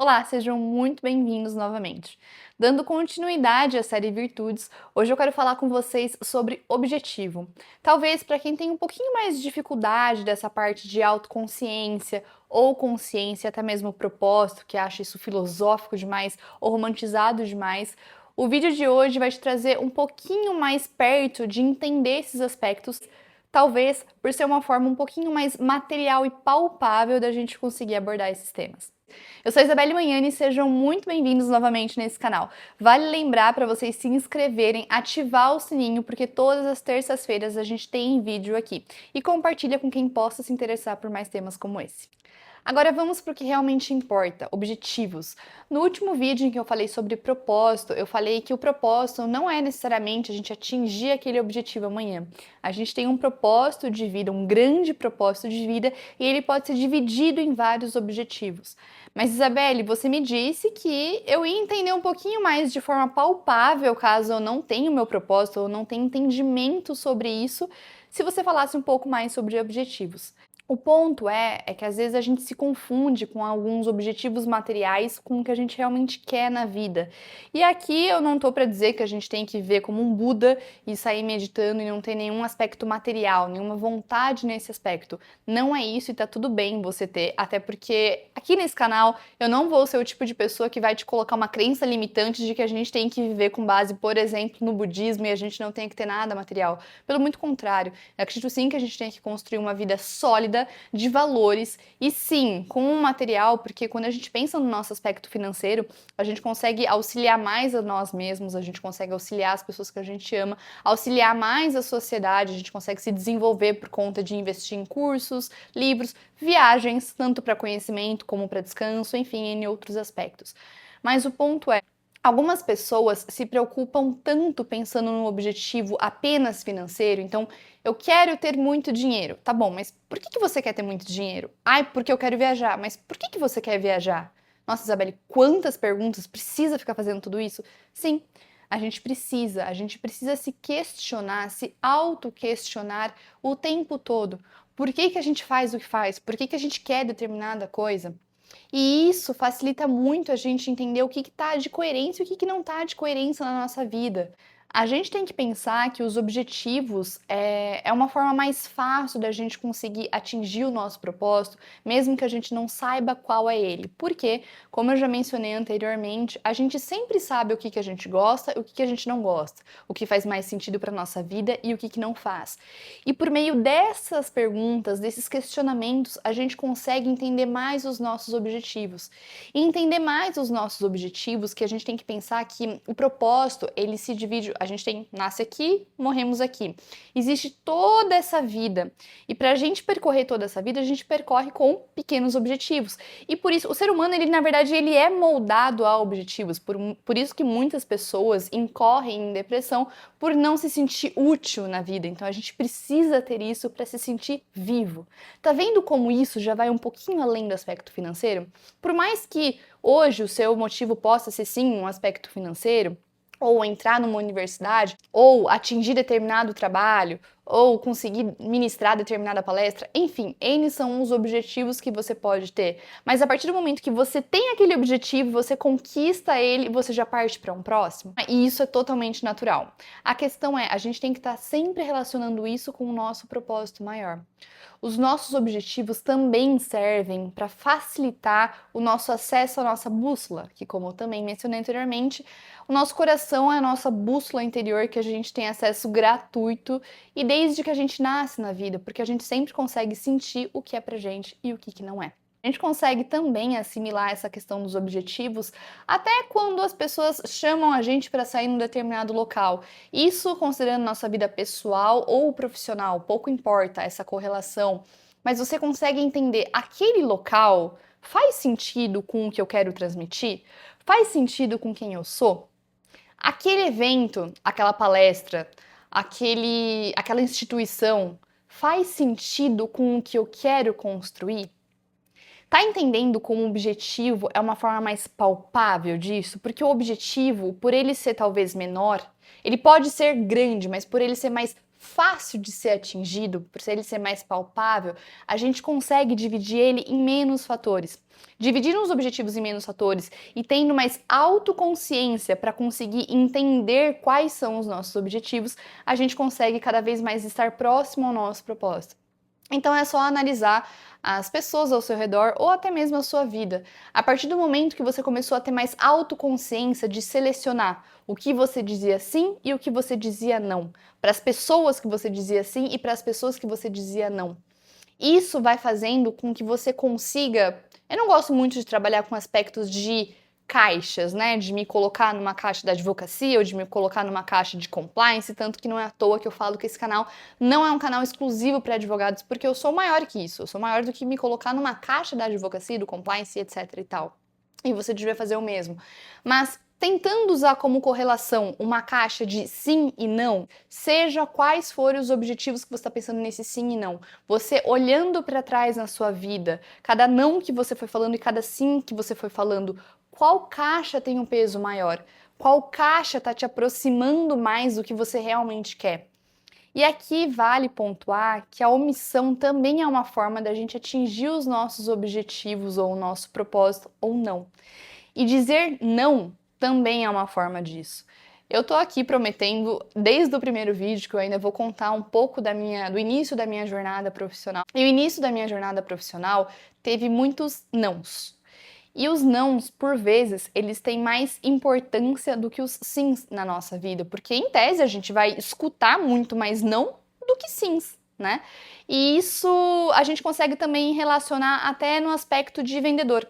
Olá, sejam muito bem-vindos novamente. Dando continuidade à série Virtudes, hoje eu quero falar com vocês sobre objetivo. Talvez para quem tem um pouquinho mais de dificuldade dessa parte de autoconsciência ou consciência, até mesmo propósito, que acha isso filosófico demais ou romantizado demais, o vídeo de hoje vai te trazer um pouquinho mais perto de entender esses aspectos, talvez por ser uma forma um pouquinho mais material e palpável da gente conseguir abordar esses temas. Eu sou a Isabelle Manhani e sejam muito bem-vindos novamente nesse canal. Vale lembrar para vocês se inscreverem, ativar o sininho, porque todas as terças-feiras a gente tem vídeo aqui. E compartilha com quem possa se interessar por mais temas como esse. Agora vamos para o que realmente importa, objetivos. No último vídeo em que eu falei sobre propósito, eu falei que o propósito não é necessariamente a gente atingir aquele objetivo amanhã. A gente tem um propósito de vida, um grande propósito de vida, e ele pode ser dividido em vários objetivos. Mas Isabelle, você me disse que eu ia entender um pouquinho mais de forma palpável caso eu não tenha o meu propósito ou não tenha entendimento sobre isso, se você falasse um pouco mais sobre objetivos. O ponto é que às vezes a gente se confunde com alguns objetivos materiais com o que a gente realmente quer na vida. E aqui eu não tô para dizer que a gente tem que ver como um Buda e sair meditando e não ter nenhum aspecto material, nenhuma vontade nesse aspecto. Não é isso e tá tudo bem você ter, até porque aqui nesse canal eu não vou ser o tipo de pessoa que vai te colocar uma crença limitante de que a gente tem que viver com base, por exemplo, no budismo e a gente não tem que ter nada material. Pelo muito contrário, eu acredito sim que a gente tem que construir uma vida sólida de valores e sim, com um material, porque quando a gente pensa no nosso aspecto financeiro, a gente consegue auxiliar mais a nós mesmos, a gente consegue auxiliar as pessoas que a gente ama, auxiliar mais a sociedade, a gente consegue se desenvolver por conta de investir em cursos, livros, viagens, tanto para conhecimento como para descanso, enfim, em outros aspectos. Mas o ponto é, algumas pessoas se preocupam tanto pensando no objetivo apenas financeiro, então eu quero ter muito dinheiro. Tá bom, mas por que você quer ter muito dinheiro? Ai, porque eu quero viajar. Mas por que você quer viajar? Nossa, Isabelle, quantas perguntas? Precisa ficar fazendo tudo isso? Sim, a gente precisa se questionar, se auto-questionar o tempo todo. Por que a gente faz o que faz? Por que a gente quer determinada coisa? E isso facilita muito a gente entender o que está de coerência e o que não está de coerência na nossa vida. A gente tem que pensar que os objetivos é uma forma mais fácil da gente conseguir atingir o nosso propósito, mesmo que a gente não saiba qual é ele. Porque, como eu já mencionei anteriormente, a gente sempre sabe o que a gente gosta e o que a gente não gosta, o que faz mais sentido para a nossa vida e o que não faz. E por meio dessas perguntas, desses questionamentos, a gente consegue entender mais os nossos objetivos. E entender mais os nossos objetivos, que a gente tem que pensar que o propósito, ele se divide, a gente nasce aqui, morremos aqui. Existe toda essa vida. E para a gente percorrer toda essa vida, a gente percorre com pequenos objetivos. E por isso, o ser humano, ele na verdade, ele é moldado a objetivos. Por isso que muitas pessoas incorrem em depressão por não se sentir útil na vida. Então a gente precisa ter isso para se sentir vivo. Tá vendo como isso já vai um pouquinho além do aspecto financeiro? Por mais que hoje o seu motivo possa ser sim um aspecto financeiro, ou entrar numa universidade, ou atingir determinado trabalho, ou conseguir ministrar determinada palestra, enfim, N são os objetivos que você pode ter. Mas a partir do momento que você tem aquele objetivo, você conquista ele, você já parte para um próximo. E isso é totalmente natural. A questão é, a gente tem que estar sempre relacionando isso com o nosso propósito maior. Os nossos objetivos também servem para facilitar o nosso acesso à nossa bússola, que, como eu também mencionei anteriormente, o nosso coração é a nossa bússola interior que a gente tem acesso gratuito e desde que a gente nasce na vida, porque a gente sempre consegue sentir o que é pra gente e o que não é. A gente consegue também assimilar essa questão dos objetivos até quando as pessoas chamam a gente para sair num determinado local. Isso considerando nossa vida pessoal ou profissional, pouco importa essa correlação, mas você consegue entender aquele local faz sentido com o que eu quero transmitir? Faz sentido com quem eu sou? Aquele evento, aquela palestra, aquela instituição faz sentido com o que eu quero construir? Tá entendendo como o objetivo é uma forma mais palpável disso? Porque o objetivo, por ele ser talvez menor, ele pode ser grande, mas por ele ser mais fácil de ser atingido, por ele ser mais palpável, a gente consegue dividir ele em menos fatores. Dividindo os objetivos em menos fatores e tendo mais autoconsciência para conseguir entender quais são os nossos objetivos, a gente consegue cada vez mais estar próximo ao nosso propósito. Então é só analisar as pessoas ao seu redor ou até mesmo a sua vida. A partir do momento que você começou a ter mais autoconsciência de selecionar o que você dizia sim e o que você dizia não, para as pessoas que você dizia sim e para as pessoas que você dizia não. Isso vai fazendo com que você consiga. Eu não gosto muito de trabalhar com aspectos de caixas, né? De me colocar numa caixa da advocacia ou de me colocar numa caixa de compliance, tanto que não é à toa que eu falo que esse canal não é um canal exclusivo para advogados, porque eu sou maior que isso, eu sou maior do que me colocar numa caixa da advocacia, do compliance, etc e tal. E você devia fazer o mesmo. Mas tentando usar como correlação uma caixa de sim e não, seja quais forem os objetivos que você está pensando nesse sim e não, você olhando para trás na sua vida, cada não que você foi falando e cada sim que você foi falando, qual caixa tem um peso maior? Qual caixa está te aproximando mais do que você realmente quer? E aqui vale pontuar que a omissão também é uma forma da gente atingir os nossos objetivos ou o nosso propósito ou não. E dizer não também é uma forma disso. Eu tô aqui prometendo, desde o primeiro vídeo, que eu ainda vou contar um pouco do início da minha jornada profissional. E o início da minha jornada profissional teve muitos nãos. E os nãos, por vezes, eles têm mais importância do que os sims na nossa vida, porque em tese a gente vai escutar muito mais não do que sims, né? E isso a gente consegue também relacionar até no aspecto de vendedor.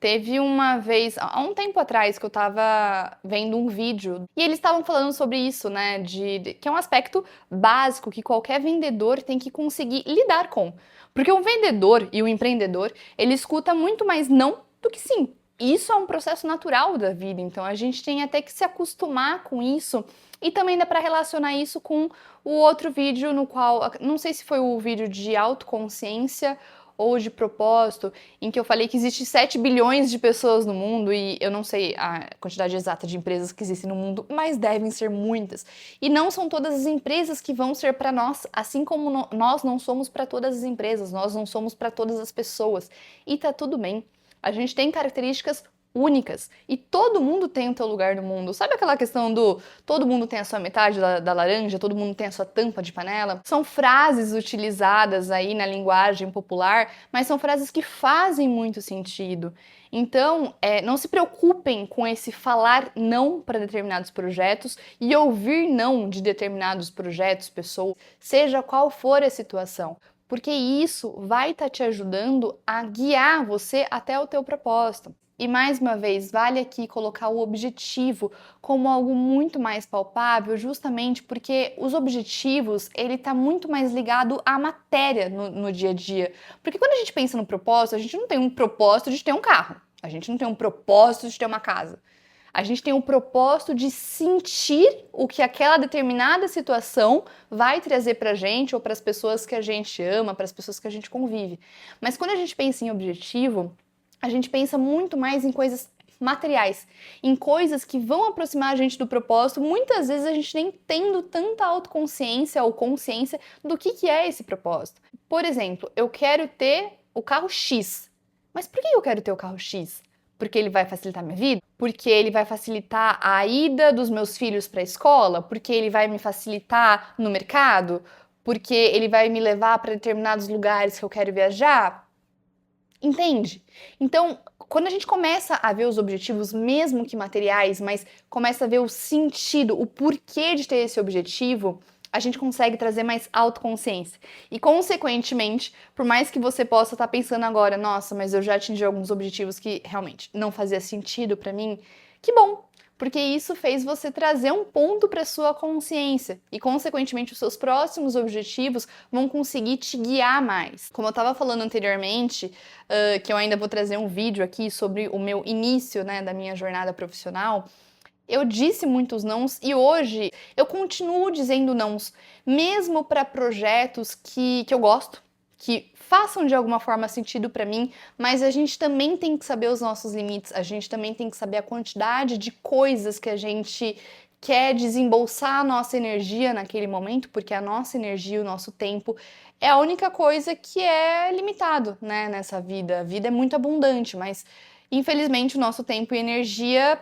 Teve uma vez, há um tempo atrás, que eu tava vendo um vídeo e eles estavam falando sobre isso, né? Que é um aspecto básico que qualquer vendedor tem que conseguir lidar com. Porque o vendedor e o empreendedor, ele escuta muito mais não do que sim. Isso é um processo natural da vida, então a gente tem até que se acostumar com isso. E também dá para relacionar isso com o outro vídeo no qual, não sei se foi o vídeo de autoconsciência ou de propósito, em que eu falei que existe 7 bilhões de pessoas no mundo e eu não sei a quantidade exata de empresas que existem no mundo, mas devem ser muitas. E não são todas as empresas que vão ser para nós, assim como nós não somos para todas as empresas, nós não somos para todas as pessoas. E tá tudo bem. A gente tem características únicas e todo mundo tem o seu lugar no mundo. Sabe aquela questão do todo mundo tem a sua metade da laranja, todo mundo tem a sua tampa de panela? São frases utilizadas aí na linguagem popular, mas são frases que fazem muito sentido. Então, não se preocupem com esse falar não para determinados projetos e ouvir não de determinados projetos, pessoas, seja qual for a situação. Porque isso vai estar te ajudando a guiar você até o teu propósito. E mais uma vez, vale aqui colocar o objetivo como algo muito mais palpável, justamente porque os objetivos, ele está muito mais ligado à matéria no dia a dia. Porque quando a gente pensa no propósito, a gente não tem um propósito de ter um carro, a gente não tem um propósito de ter uma casa. A gente tem o propósito de sentir o que aquela determinada situação vai trazer pra gente ou para as pessoas que a gente ama, para as pessoas que a gente convive. Mas quando a gente pensa em objetivo, a gente pensa muito mais em coisas materiais, em coisas que vão aproximar a gente do propósito, muitas vezes a gente nem tendo tanta autoconsciência ou consciência do que é esse propósito. Por exemplo, eu quero ter o carro X. Mas por que eu quero ter o carro X? Porque ele vai facilitar minha vida? Porque ele vai facilitar a ida dos meus filhos para a escola? Porque ele vai me facilitar no mercado? Porque ele vai me levar para determinados lugares que eu quero viajar? Entende? Então, quando a gente começa a ver os objetivos, mesmo que materiais, mas começa a ver o sentido, o porquê de ter esse objetivo, a gente consegue trazer mais autoconsciência. E, consequentemente, por mais que você possa estar pensando agora, nossa, mas eu já atingi alguns objetivos que realmente não fazia sentido para mim, que bom! Porque isso fez você trazer um ponto para sua consciência e, consequentemente, os seus próximos objetivos vão conseguir te guiar mais. Como eu estava falando anteriormente, que eu ainda vou trazer um vídeo aqui sobre o meu início, né, da minha jornada profissional, eu disse muitos nãos e hoje eu continuo dizendo nãos, mesmo para projetos que eu gosto, que façam de alguma forma sentido para mim, mas a gente também tem que saber os nossos limites, a gente também tem que saber a quantidade de coisas que a gente quer desembolsar a nossa energia naquele momento, porque a nossa energia, o nosso tempo é a única coisa que é limitado, né, nessa vida. A vida é muito abundante, mas infelizmente o nosso tempo e energia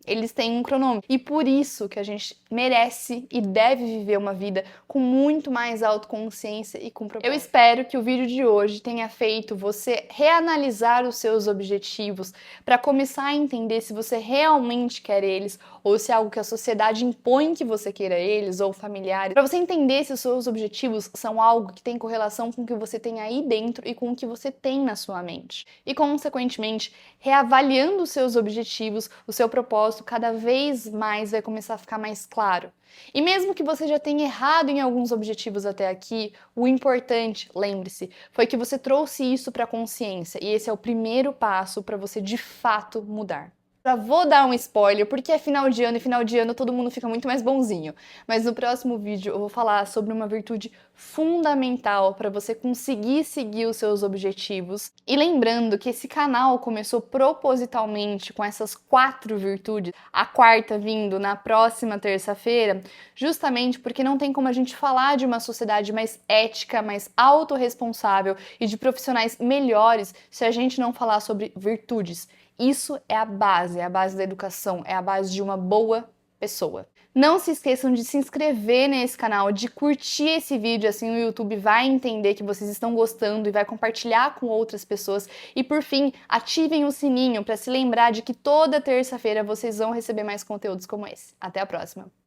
eles têm um cronômetro. E por isso que a gente merece e deve viver uma vida com muito mais autoconsciência e com propósito. Eu espero que o vídeo de hoje tenha feito você reanalisar os seus objetivos para começar a entender se você realmente quer eles ou se é algo que a sociedade impõe que você queira eles ou familiares. Para você entender se os seus objetivos são algo que tem correlação com o que você tem aí dentro e com o que você tem na sua mente. E, consequentemente, reavaliando os seus objetivos, o seu propósito, cada vez mais vai começar a ficar mais claro. E mesmo que você já tenha errado em alguns objetivos até aqui, o importante, lembre-se, foi que você trouxe isso para a consciência e esse é o primeiro passo para você de fato mudar. Já vou dar um spoiler, porque é final de ano e final de ano todo mundo fica muito mais bonzinho. Mas no próximo vídeo eu vou falar sobre uma virtude fundamental para você conseguir seguir os seus objetivos. E lembrando que esse canal começou propositalmente com essas 4 virtudes, a quarta vindo na próxima terça-feira, justamente porque não tem como a gente falar de uma sociedade mais ética, mais autorresponsável e de profissionais melhores se a gente não falar sobre virtudes. Isso é a base da educação, é a base de uma boa pessoa. Não se esqueçam de se inscrever nesse canal, de curtir esse vídeo, assim o YouTube vai entender que vocês estão gostando e vai compartilhar com outras pessoas. E por fim, ativem o sininho para se lembrar de que toda terça-feira vocês vão receber mais conteúdos como esse. Até a próxima!